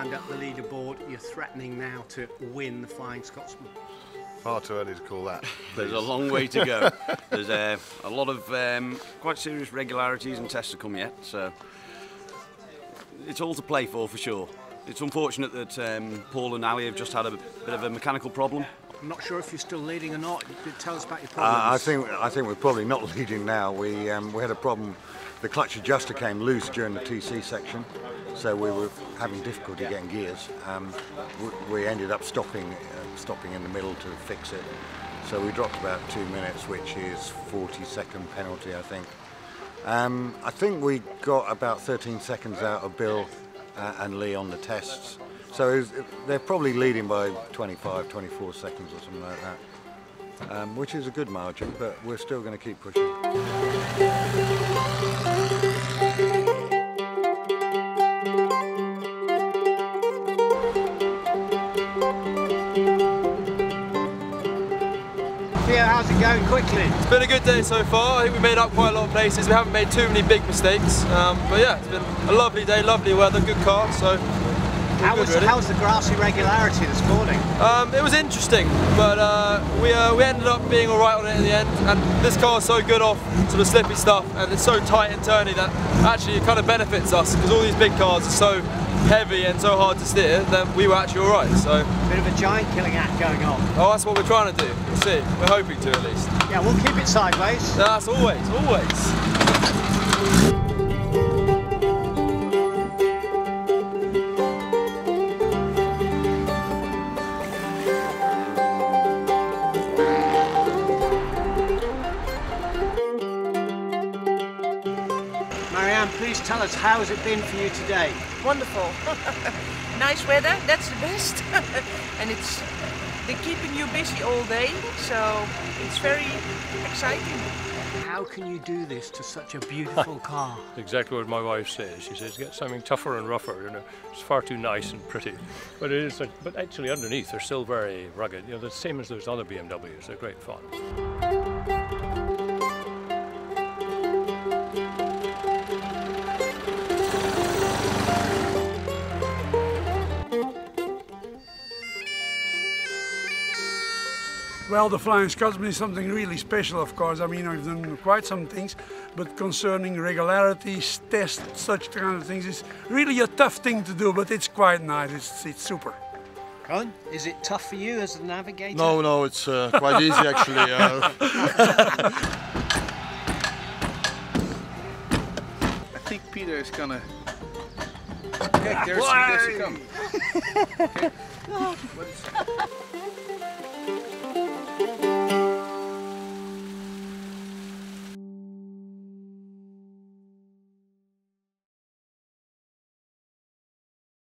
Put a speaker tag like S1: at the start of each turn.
S1: climbed up the leaderboard. You're threatening now to win the Flying Scotsman.
S2: Far too early to call that.
S3: There's a long way to go. There's a lot of quite serious regularities and tests to come yet, so it's all to play for sure. It's unfortunate that Paul and Ali have just had a bit of a mechanical problem.
S1: I'm not sure if you're still leading or not. Tell us about your problems.
S2: I think we're probably not leading now. We had a problem. The clutch adjuster came loose during the TC section, so we were having difficulty getting gears. We ended up stopping in the middle to fix it. So we dropped about 2 minutes, which is 40-second penalty, I think. I think we got about 13 seconds out of Bill and Lee on the tests. So they're probably leading by 25, 24 seconds or something like that, which is a good margin, but we're still going to keep pushing.
S1: How's it going quickly?
S4: It's been a good day so far. I think we made up quite a lot of places. We haven't made too many big mistakes. But yeah, it's been a lovely day, lovely weather, good car. So
S1: how was the grassy regularity this morning?
S4: It was interesting, but we ended up being all right on it in the end. And this car is so good off sort of slippy stuff, and it's so tight and turny that actually it kind of benefits us, because all these big cars are so heavy and so hard to steer. Then we were actually all right. So
S1: bit of a giant killing act going on.
S4: Oh, that's what we're trying to do. We'll see. We're hoping to, at least.
S1: Yeah, we'll keep it sideways.
S4: That's always, always.
S1: Please tell us, how has it been for you today?
S5: Wonderful. Nice weather, that's the best. And they're keeping you busy all day, so it's very exciting.
S1: How can you do this to such a beautiful car?
S6: Exactly what my wife says. She says, get something tougher and rougher, you know. It's far too nice and pretty. But it is, but actually underneath they're still very rugged. You know, the same as those other BMWs. They're great fun.
S7: Well, the Flying Scotsman is something really special, of course. I mean, I've done quite some things, but concerning regularities, tests, such kind of things, it's really a tough thing to do, but it's quite nice. It's super.
S1: Colin, is it tough for you as a navigator?
S2: No, it's quite easy actually.
S8: I think Peter is gonna. Okay, there's he come. Okay. What is